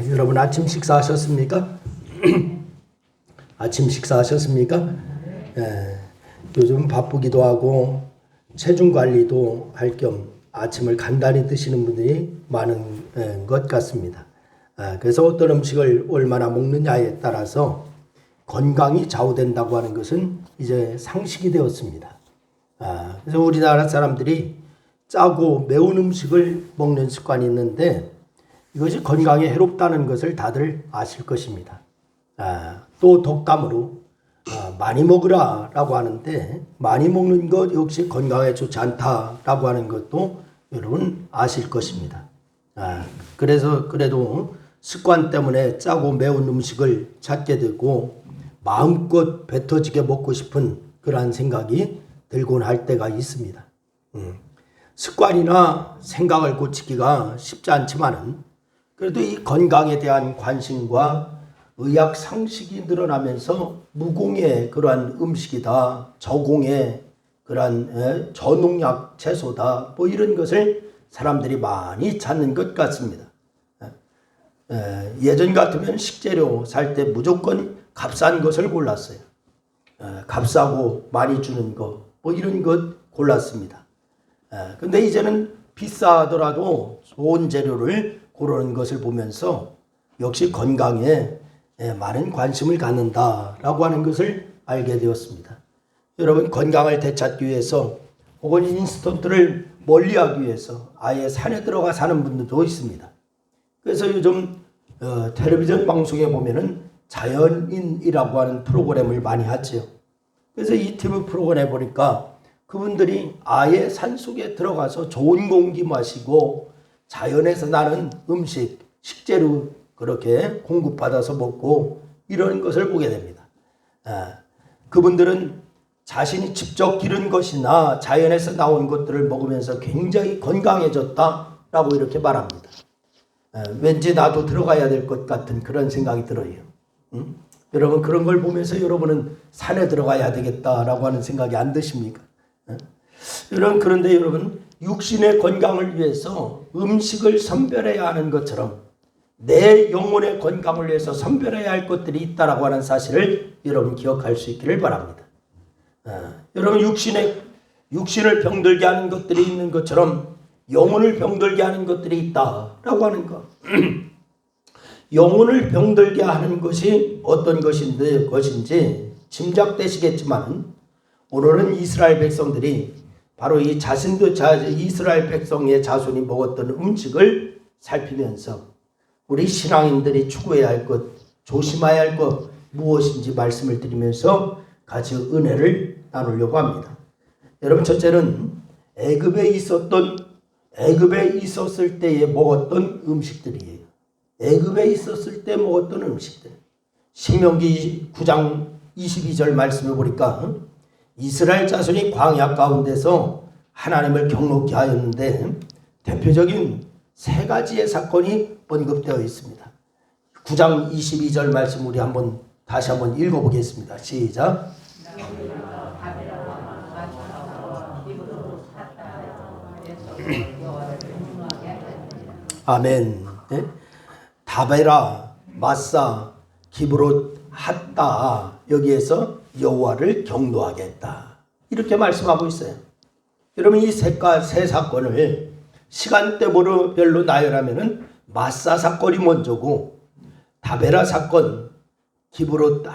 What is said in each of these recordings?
여러분 아침 식사하셨습니까? 아침 식사하셨습니까? 요즘 바쁘기도 하고 체중 관리도 할 겸 아침을 간단히 드시는 분들이 많은 것 같습니다. 그래서 어떤 음식을 얼마나 먹느냐에 따라서 건강이 좌우된다고 하는 것은 이제 상식이 되었습니다. 그래서 우리나라 사람들이 짜고 매운 음식을 먹는 습관이 있는데 이것이 건강에 해롭다는 것을 다들 아실 것입니다. 또 독감으로 많이 먹으라 라고 하는데 많이 먹는 것 역시 건강에 좋지 않다라고 하는 것도 여러분 아실 것입니다. 그래서 그래도 습관 때문에 짜고 매운 음식을 찾게 되고 마음껏 배 터지게 먹고 싶은 그러한 생각이 들곤 할 때가 있습니다. 습관이나 생각을 고치기가 쉽지 않지만은 그래도 이 건강에 대한 관심과 의학 상식이 늘어나면서 무공의 그러한 음식이다, 저공의 그러한 저농약 채소다, 뭐 이런 것을 사람들이 많이 찾는 것 같습니다. 예전 같으면 식재료 살 때 무조건 값싼 것을 골랐어요. 값싸고 많이 주는 거, 뭐 이런 것 골랐습니다. 근데 이제는 비싸더라도 좋은 재료를 고르는 것을 보면서 역시 건강에 많은 관심을 갖는다라고 하는 것을 알게 되었습니다. 여러분 건강을 되찾기 위해서 혹은 인스턴트를 멀리하기 위해서 아예 산에 들어가 사는 분들도 있습니다. 그래서 요즘 텔레비전 방송에 보면은 자연인이라고 하는 프로그램을 많이 하죠. 그래서 이 TV 프로그램에 보니까 그분들이 아예 산속에 들어가서 좋은 공기 마시고 자연에서 나는 음식, 식재료 그렇게 공급받아서 먹고 이런 것을 보게 됩니다. 그분들은 자신이 직접 기른 것이나 자연에서 나온 것들을 먹으면서 굉장히 건강해졌다라고 이렇게 말합니다. 왠지 나도 들어가야 될 것 같은 그런 생각이 들어요. 여러분 그런 걸 보면서 여러분은 산에 들어가야 되겠다라고 하는 생각이 안 드십니까? 그런데 여러분 육신의 건강을 위해서 음식을 선별해야 하는 것처럼 내 영혼의 건강을 위해서 선별해야 할 것들이 있다라고 하는 사실을 여러분 기억할 수 있기를 바랍니다. 여러분 육신을 병들게 하는 것들이 있는 것처럼 영혼을 병들게 하는 것들이 있다라고 하는 것. 영혼을 병들게 하는 것이 어떤 것인지 짐작되시겠지만 오늘은 이스라엘 백성들이 바로 이 이스라엘 백성의 자손이 먹었던 음식을 살피면서 우리 신앙인들이 추구해야 할 것, 조심해야 할 것 무엇인지 말씀을 드리면서 같이 은혜를 나누려고 합니다. 여러분 첫째는 애굽에 있었을 때에 먹었던 음식들이에요. 애굽에 있었을 때 먹었던 음식들. 신명기 9장 22절 말씀을 보니까 이스라엘 자손이 광야 가운데서 하나님을 경롭게 하였는데 대표적인 세 가지의 사건이 언급되어 있습니다. 9장 22절 말씀 우리 다시 한번 읽어보겠습니다. 시작. 아멘. 다베라, 마사, 기브롯, 핫다 여기에서 여호와를 경노하게 했다. 이렇게 말씀하고 있어요. 여러분 이 세 사건을 시간대별로 나열하면은 마사 사건이 먼저고 다베라 사건, 기브롯,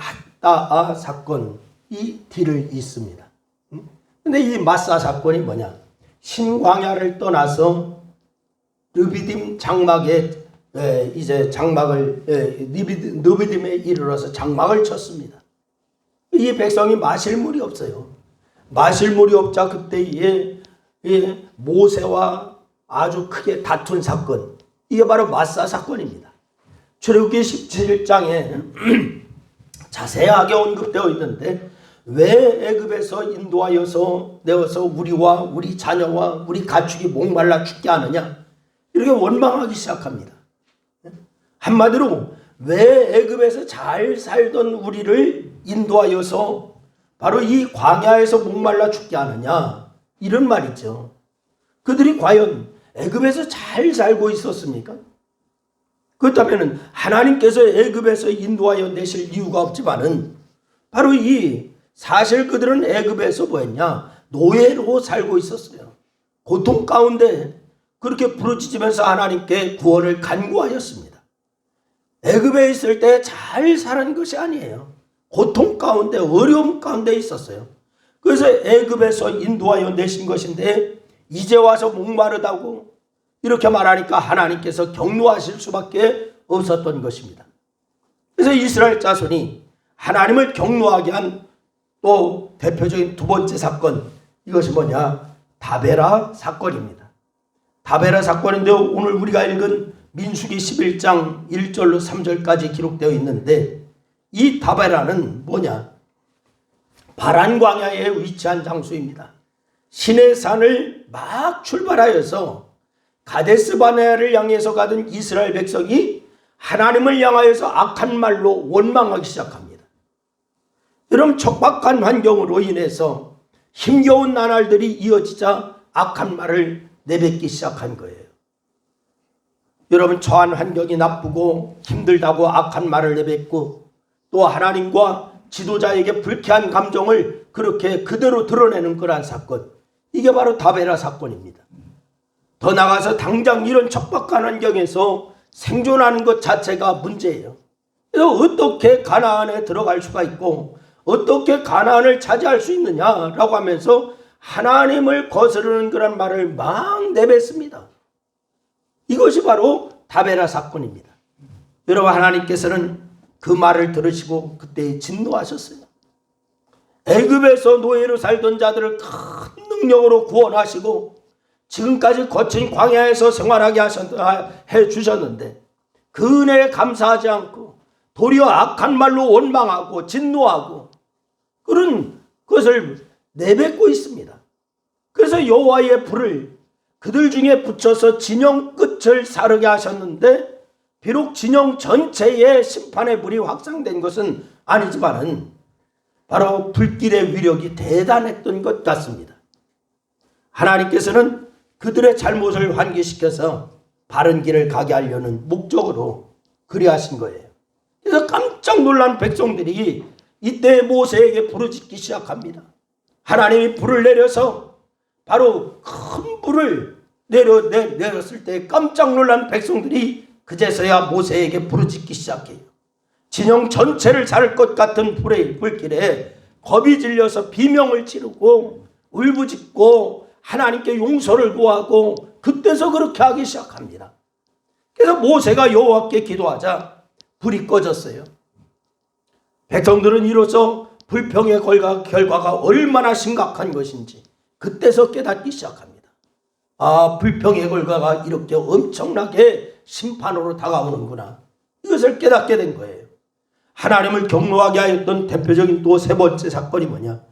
핫다 사건 이 뒤를 잇습니다. 근데 이 마사 사건이 뭐냐? 신광야를 떠나서 르비딤 장막에 르비딤에 이르러서 장막을 쳤습니다. 이 백성이 마실 물이 없어요. 마실 물이 없자 그때에 모세와 아주 크게 다툰 사건, 이게 바로 마사 사건입니다. 출애굽기 17장에 자세하게 언급되어 있는데 왜 애굽에서 인도하여서 내어서 우리와 우리 자녀와 우리 가축이 목말라 죽게 하느냐 이렇게 원망하기 시작합니다. 한마디로 왜 애굽에서 잘 살던 우리를 인도하여서 바로 이 광야에서 목말라 죽게 하느냐 이런 말이죠. 그들이 과연 애굽에서 잘 살고 있었습니까? 그렇다면 하나님께서 애굽에서 인도하여 내실 이유가 없지만은 바로 이 사실 그들은 애굽에서 뭐했냐? 노예로 살고 있었어요. 고통 가운데 그렇게 부르짖으면서 하나님께 구원을 간구하였습니다. 애굽에 있을 때 잘 사는 것이 아니에요. 고통 가운데 어려움 가운데 있었어요. 그래서 애굽에서 인도하여 내신 것인데 이제 와서 목마르다고 이렇게 말하니까 하나님께서 경노하실 수밖에 없었던 것입니다. 그래서 이스라엘 자손이 하나님을 경노하게 한 또 대표적인 두 번째 사건, 이것이 뭐냐? 다베라 사건입니다. 다베라 사건인데 오늘 우리가 읽은 민수기 11장 1절로 3절까지 기록되어 있는데 이 다베라는 뭐냐? 바란 광야에 위치한 장소입니다. 시내 산을 막 출발하여서 가데스 바네아를 향해서 가던 이스라엘 백성이 하나님을 향하여서 악한 말로 원망하기 시작합니다. 여러분, 척박한 환경으로 인해서 힘겨운 나날들이 이어지자 악한 말을 내뱉기 시작한 거예요. 여러분, 처한 환경이 나쁘고 힘들다고 악한 말을 내뱉고 또 하나님과 지도자에게 불쾌한 감정을 그렇게 그대로 드러내는 그러한 사건, 이게 바로 다베라 사건입니다. 더 나아가서 당장 이런 척박한 환경에서 생존하는 것 자체가 문제예요. 그래서 어떻게 가나안에 들어갈 수가 있고 어떻게 가나안을 차지할 수 있느냐라고 하면서 하나님을 거스르는 그런 말을 막 내뱉습니다. 이것이 바로 다베라 사건입니다. 여러분, 하나님께서는 그 말을 들으시고 그때 진노하셨어요. 애굽에서 노예로 살던 자들을 큰 능력으로 구원하시고 지금까지 거친 광야에서 생활하게 해주셨는데 그 은혜에 감사하지 않고 도리어 악한 말로 원망하고 진노하고 그런 것을 내뱉고 있습니다. 그래서 여호와의 불을 그들 중에 붙여서 진영 끝을 사르게 하셨는데 비록 진영 전체에 심판의 불이 확산된 것은 아니지만은 바로 불길의 위력이 대단했던 것 같습니다. 하나님께서는 그들의 잘못을 환기시켜서 바른 길을 가게 하려는 목적으로 그리하신 거예요. 그래서 깜짝 놀란 백성들이 이때 모세에게 부르짖기 시작합니다. 하나님이 불을 내려서 바로 큰 불을 내렸을 때 깜짝 놀란 백성들이 그제서야 모세에게 부르짖기 시작해요. 진영 전체를 자를 것 같은 불길에 겁이 질려서 비명을 지르고 울부짖고 하나님께 용서를 구하고 그때서 그렇게 하기 시작합니다. 그래서 모세가 여호와께 기도하자 불이 꺼졌어요. 백성들은 이로써 불평의 결과가 얼마나 심각한 것인지 그때서 깨닫기 시작합니다. 아, 불평의 결과가 이렇게 엄청나게 심판으로 다가오는구나. 이것을 깨닫게 된 거예요. 하나님을 경노하게 하였던 대표적인 또 세 번째 사건이 뭐냐?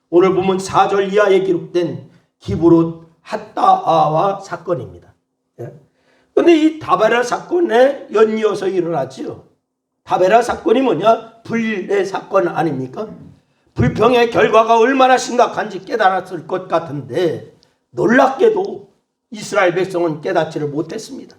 오늘 보면 4절 이하에 기록된 기브롯 핫다아와 사건입니다. 그런데 이 다베라 사건에 연이어서 일어나지요. 다베라 사건이 뭐냐? 불의 사건 아닙니까? 불평의 결과가 얼마나 심각한지 깨달았을 것 같은데 놀랍게도 이스라엘 백성은 깨닫지를 못했습니다.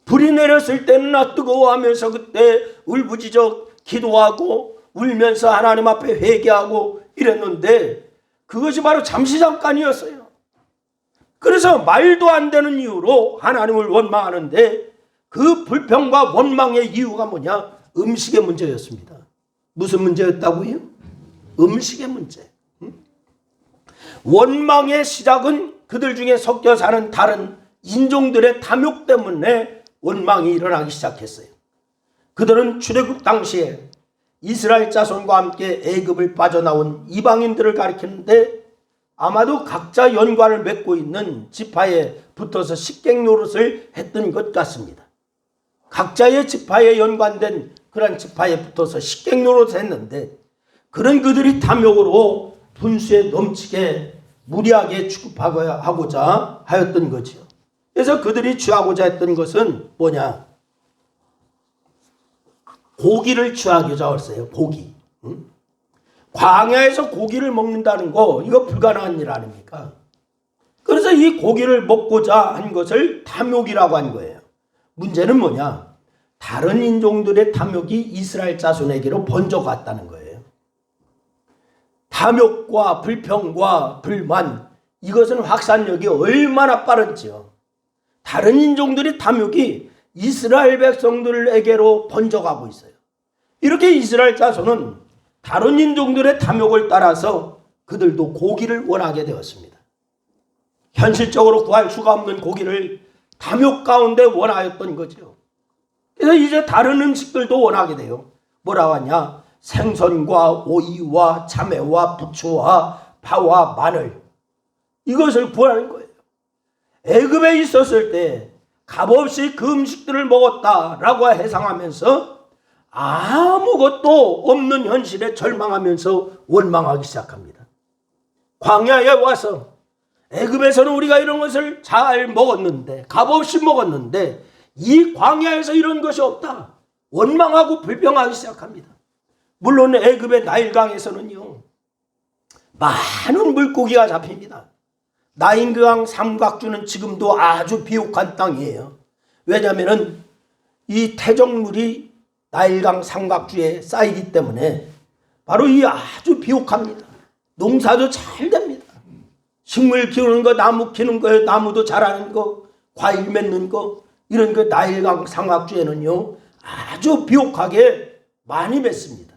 불이 내렸을 때는 뜨거워하면서 그때 울부짖어 기도하고 울면서 하나님 앞에 회개하고 이랬는데 그것이 바로 잠시 잠깐이었어요. 그래서 말도 안 되는 이유로 하나님을 원망하는데 그 불평과 원망의 이유가 뭐냐? 음식의 문제였습니다. 무슨 문제였다고요? 음식의 문제. 원망의 시작은 그들 중에 섞여 사는 다른 인종들의 탐욕 때문에 원망이 일어나기 시작했어요. 그들은 출애굽 당시에 이스라엘 자손과 함께 애굽을 빠져나온 이방인들을 가리키는데 아마도 각자 연관을 맺고 있는 지파에 붙어서 식객 노릇을 했던 것 같습니다. 각자의 지파에 연관된 그런 지파에 붙어서 식객 노릇을 했는데 그런 그들이 탐욕으로 분수에 넘치게 무리하게 취급하고자 하였던 거지요. 그래서 그들이 취하고자 했던 것은 뭐냐? 고기를 취하고자 했어요. 고기. 광야에서 고기를 먹는다는 거 이거 불가능한 일 아닙니까? 그래서 이 고기를 먹고자 한 것을 탐욕이라고 한 거예요. 문제는 뭐냐? 다른 인종들의 탐욕이 이스라엘 자손에게로 번져갔다는 거예요. 탐욕과 불평과 불만, 이것은 확산력이 얼마나 빠른지요. 다른 인종들의 탐욕이 이스라엘 백성들에게로 번져가고 있어요. 이렇게 이스라엘 자손은 다른 인종들의 탐욕을 따라서 그들도 고기를 원하게 되었습니다. 현실적으로 구할 수가 없는 고기를 탐욕 가운데 원하였던 거죠. 그래서 이제 다른 음식들도 원하게 돼요. 뭐라고 하냐? 생선과 오이와 참외와 부추와 파와 마늘, 이것을 구하는 거예요. 애굽에 있었을 때 값없이 그 음식들을 먹었다라고 해상하면서 아무것도 없는 현실에 절망하면서 원망하기 시작합니다. 광야에 와서 애굽에서는 우리가 이런 것을 잘 먹었는데, 값없이 먹었는데 이 광야에서 이런 것이 없다, 원망하고 불평하기 시작합니다. 물론 애굽의 나일강에서는요, 많은 물고기가 잡힙니다. 나일강 삼각주는 지금도 아주 비옥한 땅이에요. 왜냐하면 이 태적물이 나일강 삼각주에 쌓이기 때문에 바로 이 아주 비옥합니다. 농사도 잘 됩니다. 식물 키우는 거, 나무 키우는 거, 나무도 자라는 거, 과일 맺는 거, 이런 그 나일강 삼각주에는요 아주 비옥하게 많이 맺습니다.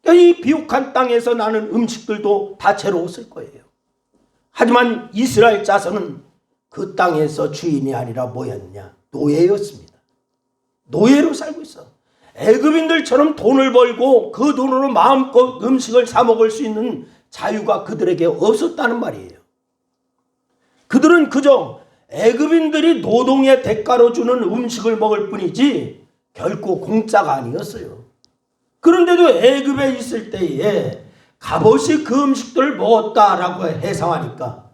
이 비옥한 땅에서 나는 음식들도 다채로웠을 거예요. 하지만 이스라엘 자손은 그 땅에서 주인이 아니라 뭐였냐? 노예였습니다. 노예로 살고 있어. 애굽인들처럼 돈을 벌고 그 돈으로 마음껏 음식을 사 먹을 수 있는 자유가 그들에게 없었다는 말이에요. 그들은 그저 애굽인들이 노동의 대가로 주는 음식을 먹을 뿐이지 결코 공짜가 아니었어요. 그런데도 애굽에 있을 때에 값없이 그 음식들을 먹었다라고 해상하니까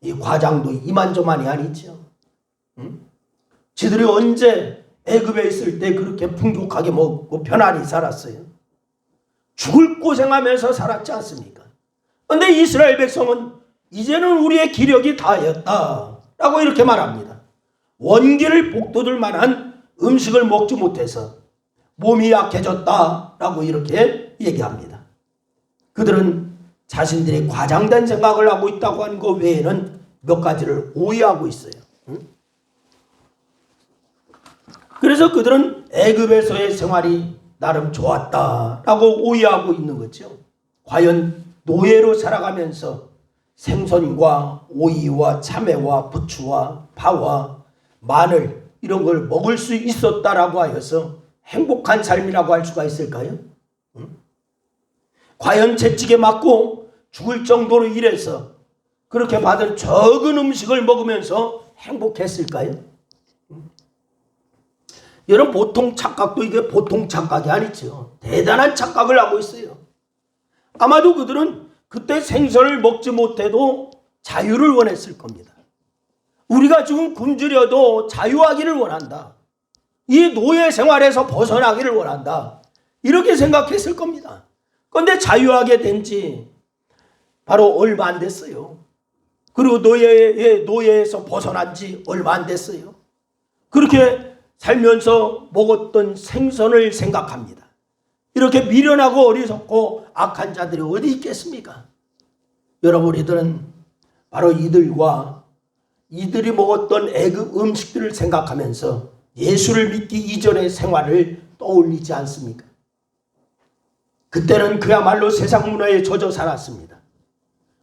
이 과장도 이만저만이 아니죠. 지들이 언제 애굽에 있을 때 그렇게 풍족하게 먹고 편안히 살았어요? 죽을 고생하면서 살았지 않습니까? 그런데 이스라엘 백성은 이제는 우리의 기력이 다였다 라고 이렇게 말합니다. 원기를 복돋을 만한 음식을 먹지 못해서 몸이 약해졌다 라고 이렇게 얘기합니다. 그들은 자신들이 과장된 생각을 하고 있다고 하는 것 외에는 몇 가지를 오해하고 있어요. 그래서 그들은 애굽에서의 생활이 나름 좋았다라고 오해하고 있는 거죠. 과연 노예로 살아가면서 생선과 오이와 참외와 부추와 파와 마늘 이런 걸 먹을 수 있었다라고 하여서 행복한 삶이라고 할 수가 있을까요? 과연 채찍에 맞고 죽을 정도로 일해서 그렇게 받은 적은 음식을 먹으면서 행복했을까요? 여러분, 보통 착각도 이게 보통 착각이 아니죠. 대단한 착각을 하고 있어요. 아마도 그들은 그때 생선을 먹지 못해도 자유를 원했을 겁니다. 우리가 지금 굶주려도 자유하기를 원한다. 이 노예 생활에서 벗어나기를 원한다. 이렇게 생각했을 겁니다. 그런데 자유하게 된 지 바로 얼마 안 됐어요. 그리고 노예에서 벗어난 지 얼마 안 됐어요. 그렇게 살면서 먹었던 생선을 생각합니다. 이렇게 미련하고 어리석고 악한 자들이 어디 있겠습니까? 여러분, 우리들은 바로 이들이 먹었던 애굽 음식들을 생각하면서 예수를 믿기 이전의 생활을 떠올리지 않습니까? 그때는 그야말로 세상 문화에 젖어 살았습니다.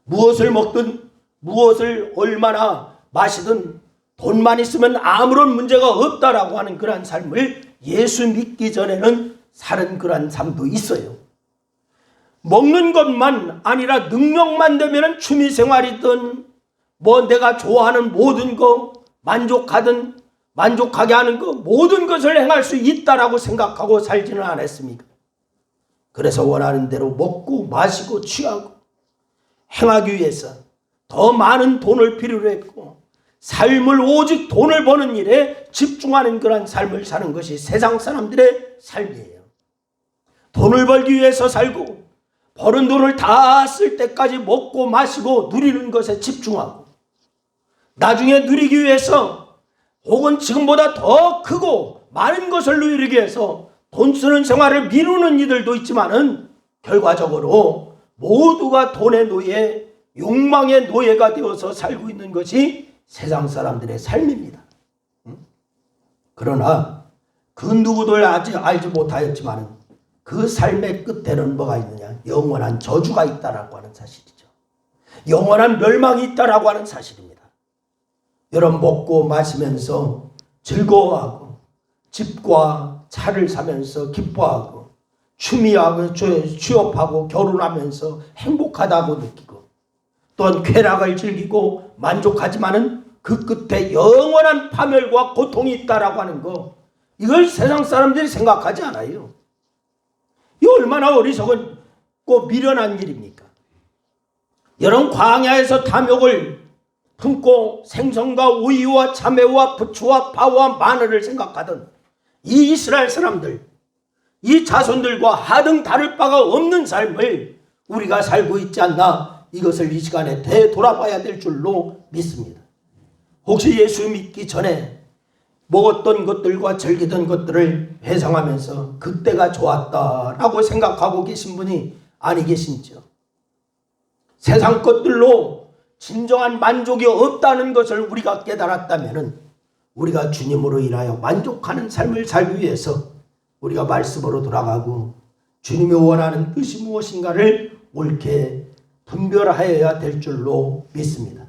무엇을 먹든 무엇을 얼마나 마시든 돈만 있으면 아무런 문제가 없다라고 하는 그러한 삶을 예수 믿기 전에는 사는 그러한 삶도 있어요. 먹는 것만 아니라 능력만 되면 취미생활이든 뭐 내가 좋아하는 모든 거 만족하게 하는 거 모든 것을 행할 수 있다라고 생각하고 살지는 않았습니까? 그래서 원하는 대로 먹고 마시고 취하고 행하기 위해서 더 많은 돈을 필요로 했고 삶을 오직 돈을 버는 일에 집중하는 그런 삶을 사는 것이 세상 사람들의 삶이에요. 돈을 벌기 위해서 살고 버는 돈을 다 쓸 때까지 먹고 마시고 누리는 것에 집중하고 나중에 누리기 위해서 혹은 지금보다 더 크고 많은 것을 누리기 위해서 돈 쓰는 생활을 미루는 이들도 있지만은 결과적으로 모두가 돈의 노예, 욕망의 노예가 되어서 살고 있는 것이 세상 사람들의 삶입니다. 그러나 그 누구도 아직 알지 못하였지만 그 삶의 끝에는 뭐가 있느냐? 영원한 저주가 있다라고 하는 사실이죠. 영원한 멸망이 있다라고 하는 사실입니다. 여러분, 먹고 마시면서 즐거워하고 집과 차를 사면서 기뻐하고 취미하고 취업하고 결혼하면서 행복하다고 느끼고 또한 쾌락을 즐기고 만족하지만은 그 끝에 영원한 파멸과 고통이 있다라고 하는 거, 이걸 세상 사람들이 생각하지 않아요. 이 얼마나 어리석고 미련한 일입니까? 여러분, 광야에서 탐욕을 품고 생선과 우유와 참외와 부추와 파와 마늘을 생각하던 이 이스라엘 사람들, 이 자손들과 하등 다를 바가 없는 삶을 우리가 살고 있지 않나, 이것을 이 시간에 되돌아봐야 될 줄로 믿습니다. 혹시 예수 믿기 전에 먹었던 것들과 즐기던 것들을 회상하면서 그때가 좋았다라고 생각하고 계신 분이 아니 계신지요? 세상 것들로 진정한 만족이 없다는 것을 우리가 깨달았다면 우리가 주님으로 인하여 만족하는 삶을 살기 위해서 우리가 말씀으로 돌아가고 주님이 원하는 뜻이 무엇인가를 옳게 분별하여야 될 줄로 믿습니다.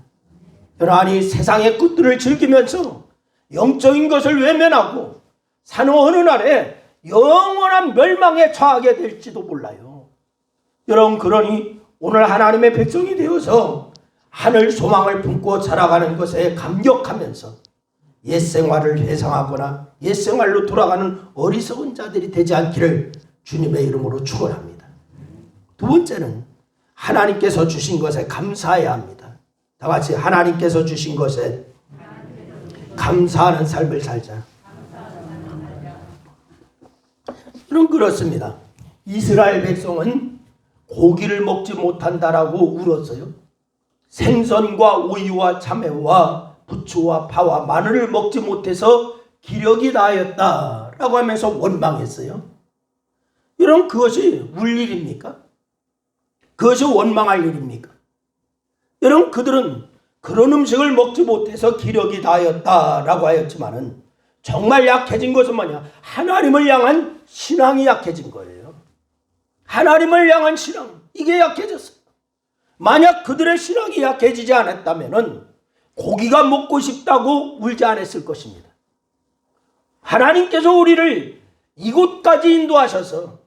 여러분이 세상의 것들을 즐기면서 영적인 것을 외면하고 사는 어느 날에 영원한 멸망에 처하게 될지도 몰라요. 여러분, 그러니 오늘 하나님의 백성이 되어서 하늘 소망을 품고 살아가는 것에 감격하면서 옛 생활을 회상하거나 옛 생활로 돌아가는 어리석은 자들이 되지 않기를 주님의 이름으로 축원합니다. 두 번째는 하나님께서 주신 것에 감사해야 합니다. 다 같이 하나님께서 주신 것에 감사하는 삶을 살자. 그럼 그렇습니다. 이스라엘 백성은 고기를 먹지 못한다라고 울었어요. 생선과 우유와 참외와 부추와 파와 마늘을 먹지 못해서 기력이 다하였다라고 하면서 원망했어요. 여러분, 그것이 울 일입니까? 그것이 원망할 일입니까? 여러분, 그들은 그런 음식을 먹지 못해서 기력이 다하였다라고 하였지만은 정말 약해진 것은 뭐냐? 하나님을 향한 신앙이 약해진 거예요. 하나님을 향한 신앙, 이게 약해졌어요. 만약 그들의 신앙이 약해지지 않았다면은 고기가 먹고 싶다고 울지 않았을 것입니다. 하나님께서 우리를 이곳까지 인도하셔서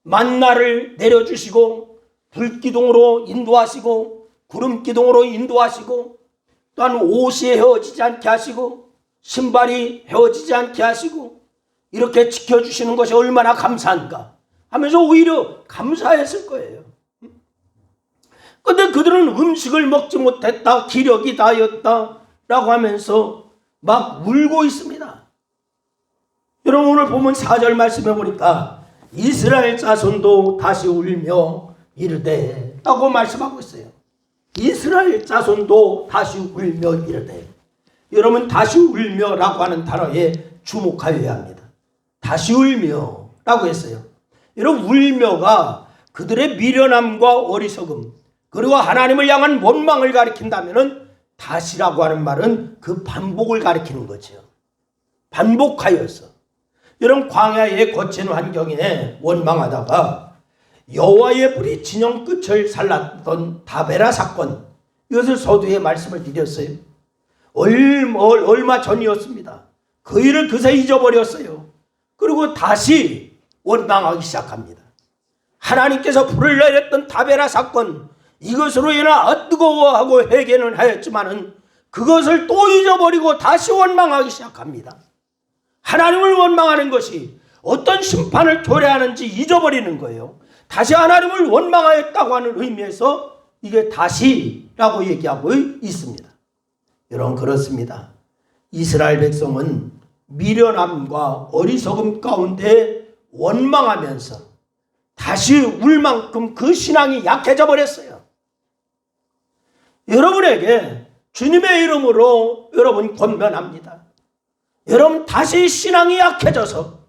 만나를 내려주시고 불기둥으로 인도하시고 구름기둥으로 인도하시고 또한 옷이 헤어지지 않게 하시고 신발이 헤어지지 않게 하시고 이렇게 지켜주시는 것이 얼마나 감사한가 하면서 오히려 감사했을 거예요. 근데 그들은 음식을 먹지 못했다, 기력이 다하였다 라고 하면서 막 울고 있습니다. 여러분, 오늘 보면 4절 말씀해 보니까 이스라엘 자손도 다시 울며 이르되 라고 말씀하고 있어요. 이스라엘 자손도 다시 울며 이르되. 여러분, 다시 울며 라고 하는 단어에 주목하여야 합니다. 다시 울며 라고 했어요. 여러분, 울며가 그들의 미련함과 어리석음 그리고 하나님을 향한 원망을 가리킨다면 다시라고 하는 말은 그 반복을 가리키는 거죠. 반복하여서. 여러분, 광야의 거친 환경에 원망하다가 여호와의 불이 진영 끝을 살랐던 다베라 사건, 이것을 서두에 말씀을 드렸어요. 얼마 전이었습니다. 그 일을 그새 잊어버렸어요. 그리고 다시 원망하기 시작합니다. 하나님께서 불을 내렸던 다베라 사건, 이것으로 인하 뜨거워하고 회개는 하였지만은 그것을 또 잊어버리고 다시 원망하기 시작합니다. 하나님을 원망하는 것이 어떤 심판을 초래하는지 잊어버리는 거예요. 다시 하나님을 원망하였다고 하는 의미에서 이게 다시라고 얘기하고 있습니다. 여러분, 그렇습니다. 이스라엘 백성은 미련함과 어리석음 가운데 원망하면서 다시 울 만큼 그 신앙이 약해져 버렸어요. 여러분에게 주님의 이름으로 여러분 권면합니다. 여러분 다시 신앙이 약해져서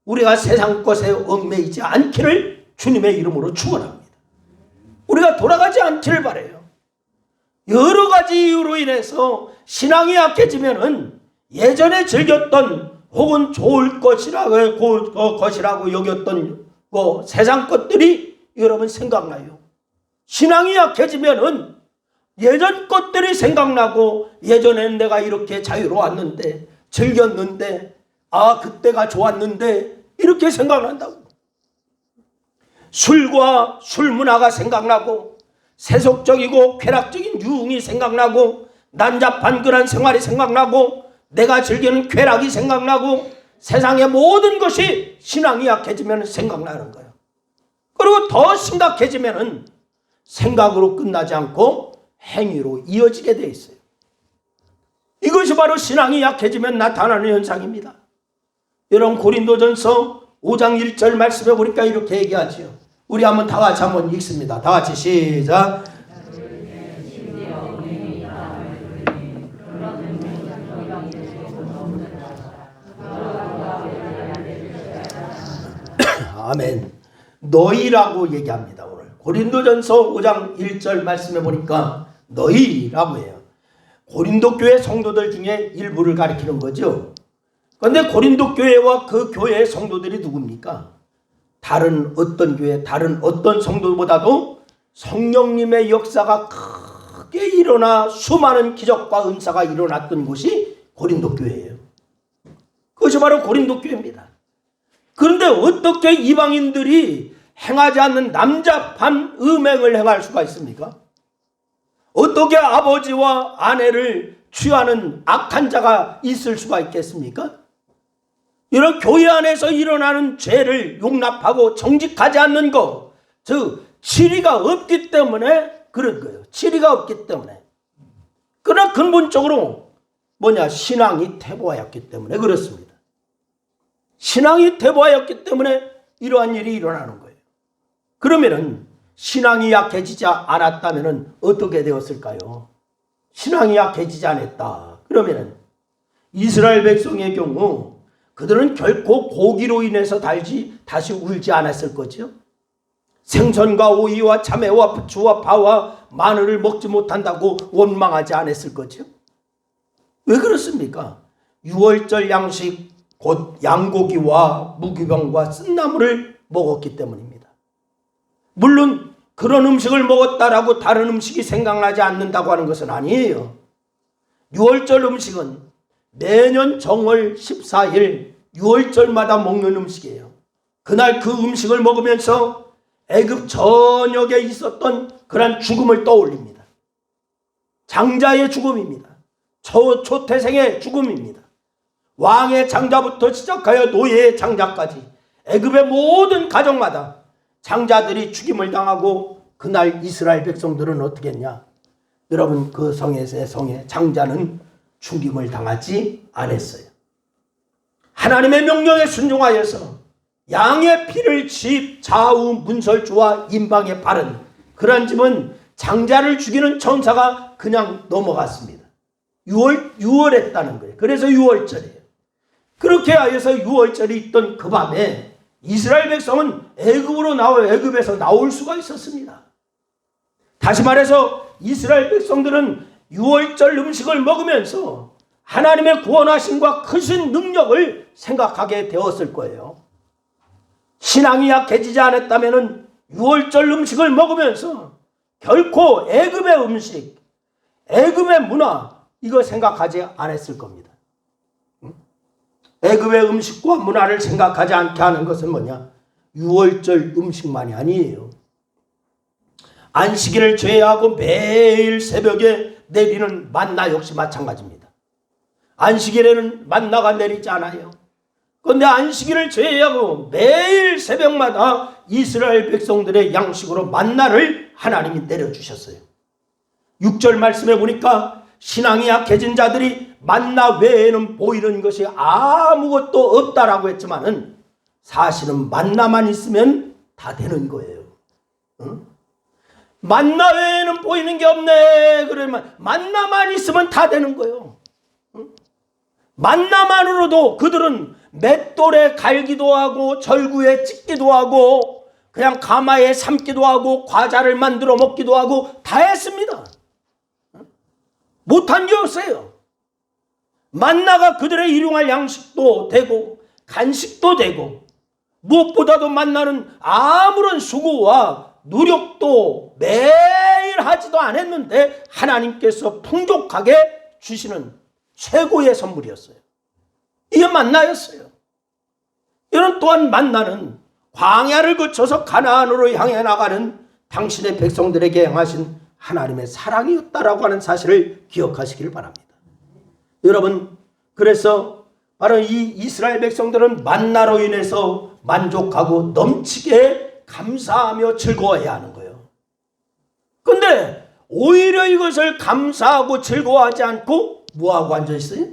우리가 세상 것에 얽매이지 않기를 주님의 이름으로 축원합니다. 우리가 돌아가지 않기를 바라요. 여러 가지 이유로 인해서 신앙이 약해지면은 예전에 즐겼던 혹은 좋을 것이라고 여겼던 세상 것들이 여러분 생각나요. 신앙이 약해지면은 예전 것들이 생각나고 예전엔 내가 이렇게 자유로웠는데 즐겼는데 그때가 좋았는데 이렇게 생각난다고. 술과 술 문화가 생각나고 세속적이고 쾌락적인 유흥이 생각나고 난잡한 그런 생활이 생각나고 내가 즐기는 쾌락이 생각나고 세상의 모든 것이 신앙이 약해지면 생각나는 거예요. 그리고 더 심각해지면 생각으로 끝나지 않고 행위로 이어지게 돼 있어요. 이것이 바로 신앙이 약해지면 나타나는 현상입니다. 여러분 고린도전서 5장 1절 말씀에 보니까 이렇게 얘기하지요. 우리 한번 다 같이 한번 읽습니다. 다 같이 시작. 아멘. 너희라고 얘기합니다. 오늘 고린도전서 5장 1절 말씀에 보니까 너희라고 해요. 고린도 교회 성도들 중에 일부를 가리키는 거죠. 그런데 고린도 교회와 그 교회의 성도들이 누굽니까? 다른 어떤 교회, 다른 어떤 성도보다도 성령님의 역사가 크게 일어나 수많은 기적과 은사가 일어났던 곳이 고린도 교회예요. 그것이 바로 고린도 교회입니다. 그런데 어떻게 이방인들이 행하지 않는 남잡한 음행을 행할 수가 있습니까? 어떻게 아버지와 아내를 취하는 악한 자가 있을 수가 있겠습니까? 이런 교회 안에서 일어나는 죄를 용납하고 정직하지 않는 것, 즉 치리가 없기 때문에 그런 거예요. 치리가 없기 때문에. 그러나 근본적으로 신앙이 퇴보하였기 때문에 그렇습니다. 신앙이 퇴보하였기 때문에 이러한 일이 일어나는 거예요. 그러면은 신앙이 약해지지 않았다면 어떻게 되었을까요? 신앙이 약해지지 않았다. 그러면은 이스라엘 백성의 경우 그들은 결코 고기로 인해서 다시 울지 않았을 거죠. 생선과 오이와 참외와 부추와 파와 마늘을 먹지 못한다고 원망하지 않았을 거죠. 왜 그렇습니까? 유월절 양식 곧 양고기와 무기병과 쓴나물을 먹었기 때문입니다. 물론 그런 음식을 먹었다라고 다른 음식이 생각나지 않는다고 하는 것은 아니에요. 유월절 음식은 매년 정월 14일 6월절마다 먹는 음식이에요. 그날 그 음식을 먹으면서 애굽 전역에 있었던 그런 죽음을 떠올립니다. 장자의 죽음입니다. 초태생의 죽음입니다. 왕의 장자부터 시작하여 노예의 장자까지 애굽의 모든 가정마다 장자들이 죽임을 당하고 그날 이스라엘 백성들은 어떻게 했냐? 여러분 그 성의 장자는 죽임을 당하지 않았어요. 하나님의 명령에 순종하여서 양의 피를 집 좌우 문설주와 임방에 바른 그런 집은 장자를 죽이는 천사가 그냥 넘어갔습니다. 6월했다는 거예요. 그래서 6월절이에요. 그렇게 하여서 6월절이 있던 그 밤에 이스라엘 백성은 애굽에서 나올 수가 있었습니다. 다시 말해서 이스라엘 백성들은 6월절 음식을 먹으면서 하나님의 구원하심과 크신 능력을 생각하게 되었을 거예요. 신앙이 약해지지 않았다면 6월절 음식을 먹으면서 결코 애굽의 음식, 애굽의 문화 이거 생각하지 않았을 겁니다. 애굽의 음식과 문화를 생각하지 않게 하는 것은 뭐냐? 6월절 음식만이 아니에요. 안식일을 제외하고 매일 새벽에 내리는 만나 역시 마찬가지입니다. 안식일에는 만나가 내리지 않아요. 그런데 안식일을 제외하고 매일 새벽마다 이스라엘 백성들의 양식으로 만나를 하나님이 내려주셨어요. 6절 말씀에 보니까 신앙이 약해진 자들이 만나 외에는 보이는 것이 아무것도 없다라고 했지만은 사실은 만나만 있으면 다 되는 거예요. 응? 만나 외에는 보이는 게 없네. 그러면 만나만 있으면 다 되는 거예요. 응? 만나만으로도 그들은 맷돌에 갈기도 하고 절구에 찢기도 하고 그냥 가마에 삶기도 하고 과자를 만들어 먹기도 하고 다 했습니다. 못한 게 없어요. 만나가 그들의 일용할 양식도 되고 간식도 되고 무엇보다도 만나는 아무런 수고와 노력도 매일 하지도 않았는데 하나님께서 풍족하게 주시는 최고의 선물이었어요. 이게 만나였어요. 이런 또한 만나는 광야를 거쳐서 가나안으로 향해 나가는 당신의 백성들에게 행하신 하나님의 사랑이었다라고 하는 사실을 기억하시길 바랍니다. 여러분, 그래서 바로 이 이스라엘 백성들은 만나로 인해서 만족하고 넘치게 감사하며 즐거워해야 하는 거예요. 근데 오히려 이것을 감사하고 즐거워하지 않고 뭐하고 앉아있어요?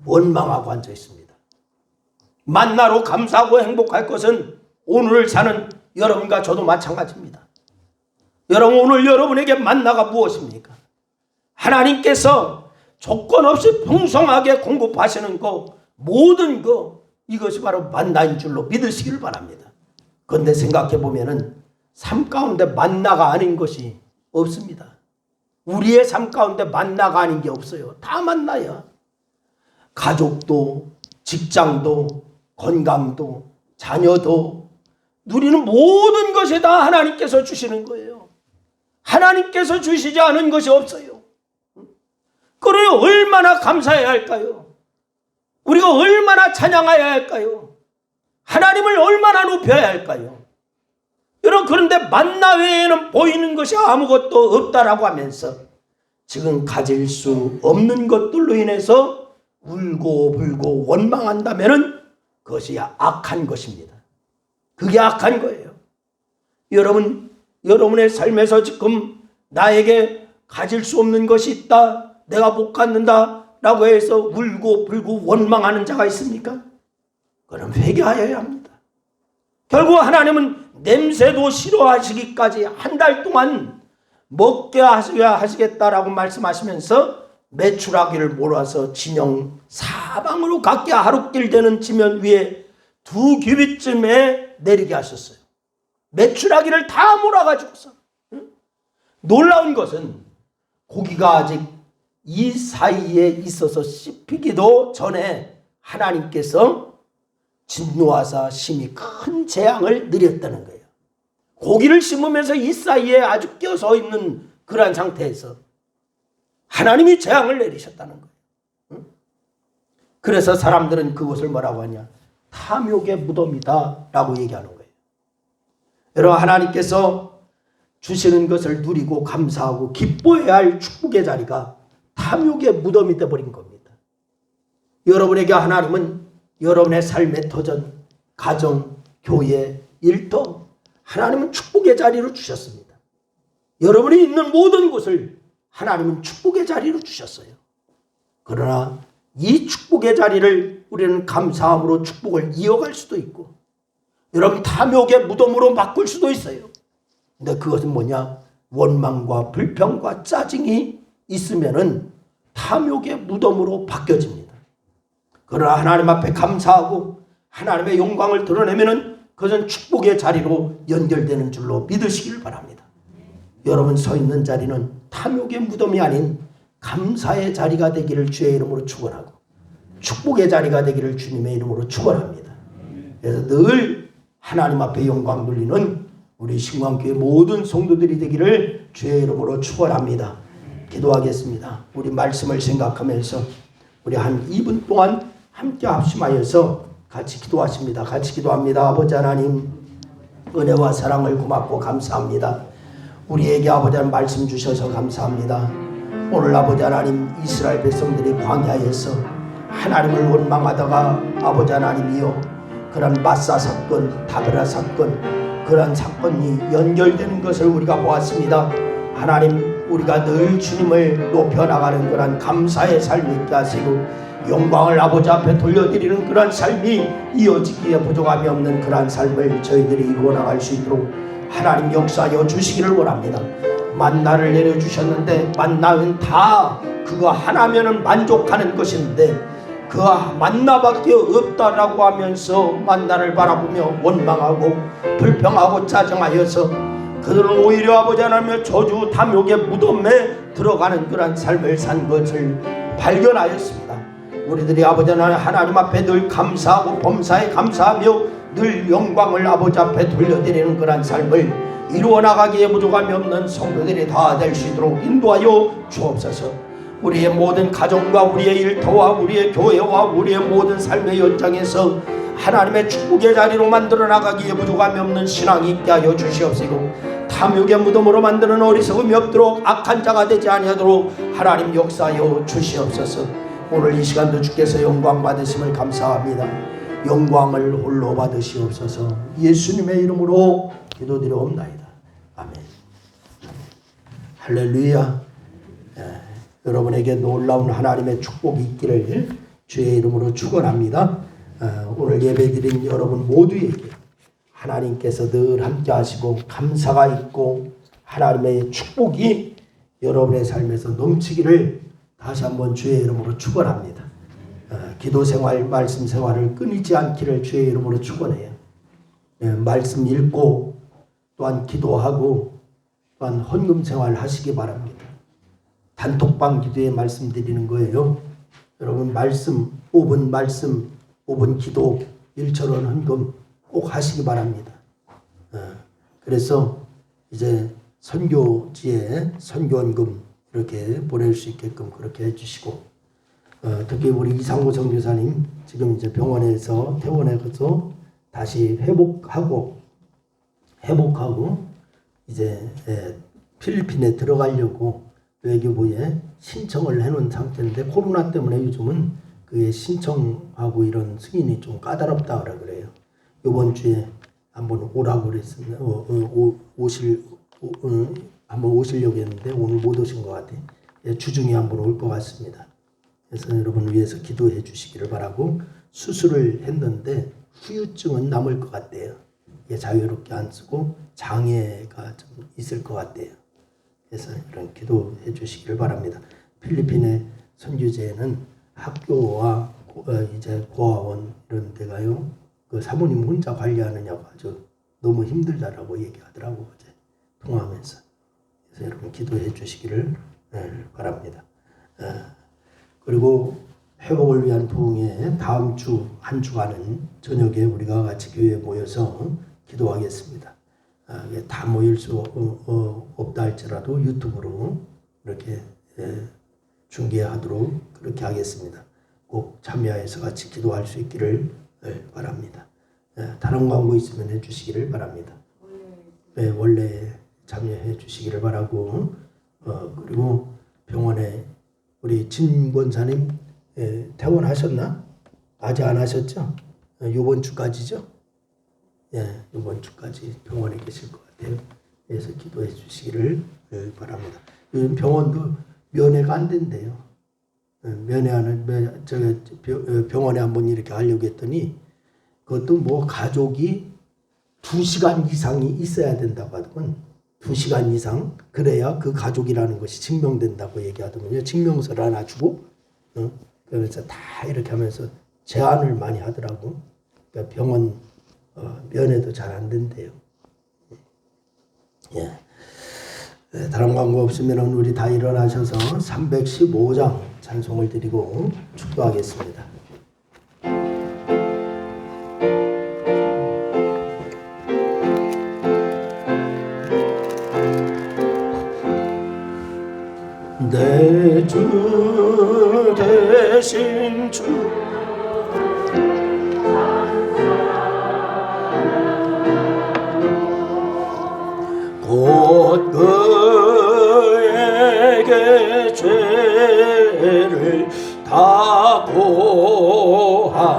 원망하고 앉아있습니다. 만나로 감사하고 행복할 것은 오늘을 사는 여러분과 저도 마찬가지입니다. 여러분, 오늘 여러분에게 만나가 무엇입니까? 하나님께서 조건 없이 풍성하게 공급하시는 거, 모든 거, 이것이 바로 만나인 줄로 믿으시기를 바랍니다. 그런데 생각해 보면은 삶 가운데 만나가 아닌 것이 없습니다. 우리의 삶 가운데 만나가 아닌 게 없어요. 다 만나야. 가족도, 직장도, 건강도, 자녀도, 누리는 모든 것이 다 하나님께서 주시는 거예요. 하나님께서 주시지 않은 것이 없어요. 그래요. 얼마나 감사해야 할까요? 우리가 얼마나 찬양해야 할까요? 하나님을 얼마나 높여야 할까요? 여러분, 그런데 만나 외에는 보이는 것이 아무것도 없다라고 하면서 지금 가질 수 없는 것들로 인해서 울고 불고 원망한다면은 그것이 악한 것입니다. 그게 악한 거예요. 여러분, 여러분의 삶에서 지금 나에게 가질 수 없는 것이 있다, 내가 못 갖는다 라고 해서 울고 불고 원망하는 자가 있습니까? 그럼 회개하여야 합니다. 결국 하나님은 냄새도 싫어하시기까지 한 달 동안 먹게 하셔야 하시겠다라고 말씀하시면서 메추라기를 몰아서 진영 사방으로 각기 하루길 되는 지면 위에 2규빗쯤에 내리게 하셨어요. 메추라기를 다 몰아가지고서. 놀라운 것은 고기가 아직 이 사이에 있어서 씹히기도 전에 하나님께서 진노하사 심히 큰 재앙을 내렸다는 거예요. 고기를 심으면서 이 사이에 아주 껴서 있는 그러한 상태에서 하나님이 재앙을 내리셨다는 거예요. 그래서 사람들은 그것을 뭐라고 하냐? 탐욕의 무덤이다 라고 얘기하는 거예요. 여러분, 하나님께서 주시는 것을 누리고 감사하고 기뻐해야 할 축복의 자리가 탐욕의 무덤이 되어버린 겁니다. 여러분에게 하나님은 여러분의 삶의 터전, 가정, 교회, 일터, 하나님은 축복의 자리로 주셨습니다. 여러분이 있는 모든 곳을 하나님은 축복의 자리로 주셨어요. 그러나 이 축복의 자리를 우리는 감사함으로 축복을 이어갈 수도 있고, 여러분 탐욕의 무덤으로 바꿀 수도 있어요. 근데 그것은 뭐냐? 원망과 불평과 짜증이 있으면은 탐욕의 무덤으로 바뀌어집니다. 그러나 하나님 앞에 감사하고 하나님의 영광을 드러내면은 그것은 축복의 자리로 연결되는 줄로 믿으시길 바랍니다. 여러분 서 있는 자리는 탐욕의 무덤이 아닌 감사의 자리가 되기를 주의 이름으로 축원하고 축복의 자리가 되기를 주님의 이름으로 축원합니다. 그래서 늘 하나님 앞에 영광 돌리는 우리 신광교회 모든 성도들이 되기를 주의 이름으로 축원합니다. 기도하겠습니다. 우리 말씀을 생각하면서 우리 한 2분 동안 함께 합심하여서 같이 기도하십니다. 같이 기도합니다. 아버지 하나님, 은혜와 사랑을 고맙고 감사합니다. 우리에게 아버지 하나님 말씀 주셔서 감사합니다. 오늘 아버지 하나님 이스라엘 백성들이 광야에서 하나님을 원망하다가 아버지 하나님이여 그런 마사 사건, 다베라 사건, 그런 사건이 연결되는 것을 우리가 보았습니다. 하나님, 우리가 늘 주님을 높여나가는 그런 감사의 삶이 있게 하시고 영광을 아버지 앞에 돌려드리는 그런 삶이 이어지기에 부족함이 없는 그런 삶을 저희들이 이루어 나갈 수 있도록 하나님 역사하여 주시기를 원합니다. 만나를 내려주셨는데 만나는 다 그거 하나면은 만족하는 것인데 그 만나밖에 없다라고 하면서 만나를 바라보며 원망하고 불평하고 짜증하여서 그들은 오히려 아버지 하나님의 저주 탐욕의 무덤에 들어가는 그런 삶을 산 것을 발견하였습니다. 우리들이 아버지 하나님 앞에 늘 감사하고 범사에 감사하며 늘 영광을 아버지 앞에 돌려드리는 그런 삶을 이루어 나가기에 부족함이 없는 성도들이 다 될 수 있도록 인도하여 주옵소서. 우리의 모든 가정과 우리의 일터와 우리의 교회와 우리의 모든 삶의 현장에서 하나님의 축복의 자리로 만들어 나가기에 부족함이 없는 신앙이 있게 하여 주시옵시고, 탐욕의 무덤으로 만드는 어리석음이 없도록 악한 자가 되지 아니하도록 하나님 역사하여 주시옵소서. 오늘 이 시간도 주께서 영광 받으심을 감사합니다. 영광을 홀로 받으시옵소서. 예수님의 이름으로 기도드려옵나이다. 아멘. 할렐루야. 여러분에게 놀라운 하나님의 축복이 있기를 주의 이름으로 축원합니다. 오늘 예배드린 여러분 모두에게 하나님께서 늘 함께 하시고 감사가 있고 하나님의 축복이 여러분의 삶에서 넘치기를 다시 한번 주의 이름으로 축원합니다. 기도생활, 말씀생활을 끊이지 않기를 주의 이름으로 축원해요. 말씀 읽고 또한 기도하고 또한 헌금생활 하시기 바랍니다. 단톡방 기도에 말씀드리는 거예요. 여러분 말씀 5분 말씀 5분 기도 1,000원 헌금 꼭 하시기 바랍니다. 그래서 이제 선교지에 선교헌금 이렇게 보낼 수 있게끔 그렇게 해주시고, 특히 우리 이상호 선교사님 지금 이제 병원에서 퇴원해서 다시 회복하고 이제 필리핀에 들어가려고 외교부에 신청을 해놓은 상태인데, 코로나 때문에 요즘은 그게 신청하고 이런 승인이 좀 까다롭다 그래요. 이번 주에 한번 오라고 그랬습니다. 한번 오시려고 했는데 오늘 못 오신 것 같아요. 주중에 한번 올 것 같습니다. 그래서 여러분 위해서 기도해 주시기를 바라고, 수술을 했는데 후유증은 남을 것 같대요. 이게 자유롭게 안 쓰고 장애가 좀 있을 것 같대요. 그래서 이런 기도해 주시기를 바랍니다. 필리핀의 선교제에는 학교와 이제 고아원 이런 데가요, 그 사모님 혼자 관리하느냐고 아주 너무 힘들다라고 얘기하더라고 어제 통화하면서. 그래서 여러분 기도해 주시기를 바랍니다. 그리고 회복을 위한 부흥회 다음 주 한 주간은 저녁에 우리가 같이 교회에 모여서 기도하겠습니다. 다 모일 수 없다 할지라도 유튜브로 이렇게 중계하도록 그렇게 하겠습니다. 꼭 참여해서 같이 기도할 수 있기를 바랍니다. 다른 광고 있으면 해주시기를 바랍니다. 원래 참여해 주시기를 바라고, 그리고 병원에 우리 진 권사님 퇴원하셨나? 아직 안 하셨죠? 이번 주까지죠? 이번 주까지 병원에 계실 것 같아요. 그래서 기도해 주시기를 바랍니다. 요즘 병원도 면회가 안 된대요. 병원에 한번 이렇게 하려고 했더니 그것도 뭐 가족이 2시간 이상이 있어야 된다고 하더군. 2시간 이상 그래야 그 가족이라는 것이 증명된다고 얘기하더군요. 증명서를 하나 주고 그러면서 다 이렇게 하면서 제한을 많이 하더라고. 그러니까 병원 면회도 잘 안 된대요. 다른 광고 없으면 우리 다 일어나셔서 315장 찬송을 드리고 축도하겠습니다. 내 주 대신 주 곧 그에게 죄를 다 고합니다.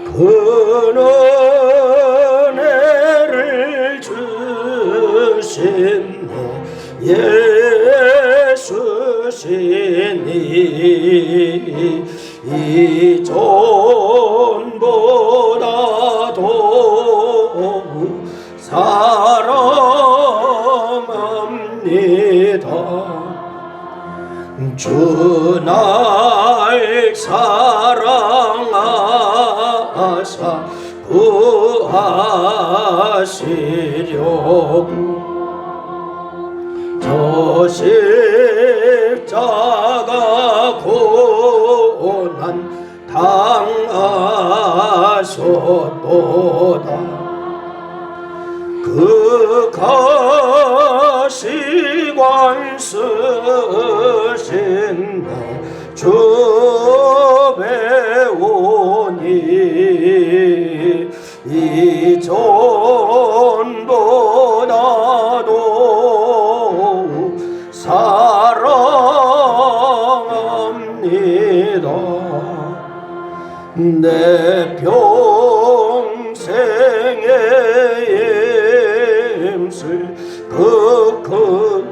그 은혜를 주신 예수시니 이 존보다도 사랑합니다. 주 나 하사 구하시려고 저 십자가 고난 당하셨도다. 그 가시관 쓰신 주 배우니 이 전보다도 사랑합니다. 내 평생의 힘쓸 그 큰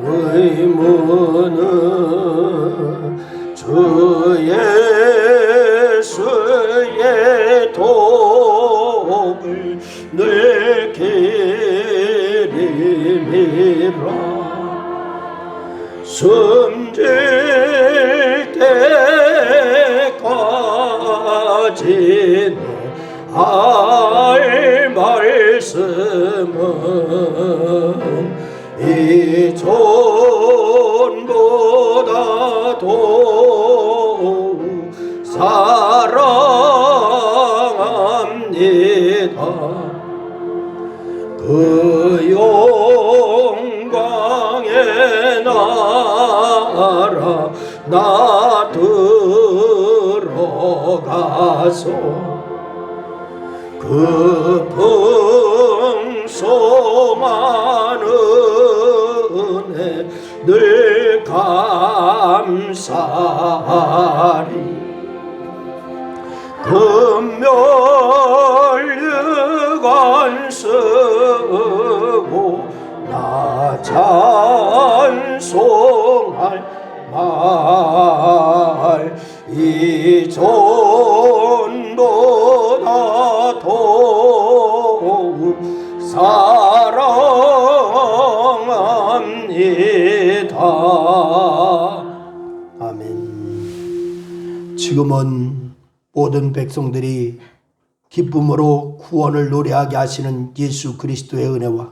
의무는 주 예수의 독을 늘 기림이라. 숨질 때까지 할 말씀은 이 전보다도 사랑합니다. 그 영광의 나라 나 들어가서 그 풍성한 은혜 늘 감사하리. 금멸유관 쓰고 나 찬송할 말 이 전보다 더욱 사랑합니다. 아멘. 지금은 모든 백성들이 기쁨으로 구원을 노래하게 하시는 예수 그리스도의 은혜와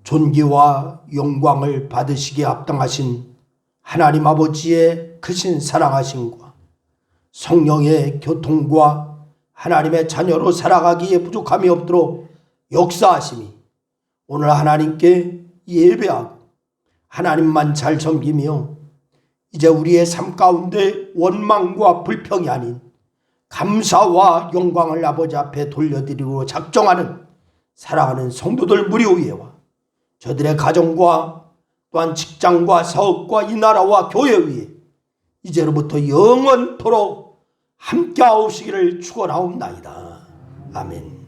존귀와 영광을 받으시기에 합당하신 하나님 아버지의 크신 사랑하심과 성령의 교통과 하나님의 자녀로 살아가기에 부족함이 없도록 역사하심이 오늘 하나님께 예배하고 하나님만 잘 섬기며 이제 우리의 삶 가운데 원망과 불평이 아닌 감사와 영광을 아버지 앞에 돌려드리고 작정하는 사랑하는 성도들 무리 위에와 저들의 가정과 또한 직장과 사업과 이 나라와 교회 위에 이제로부터 영원토록 함께하시기를 축원하옵나이다. 아멘.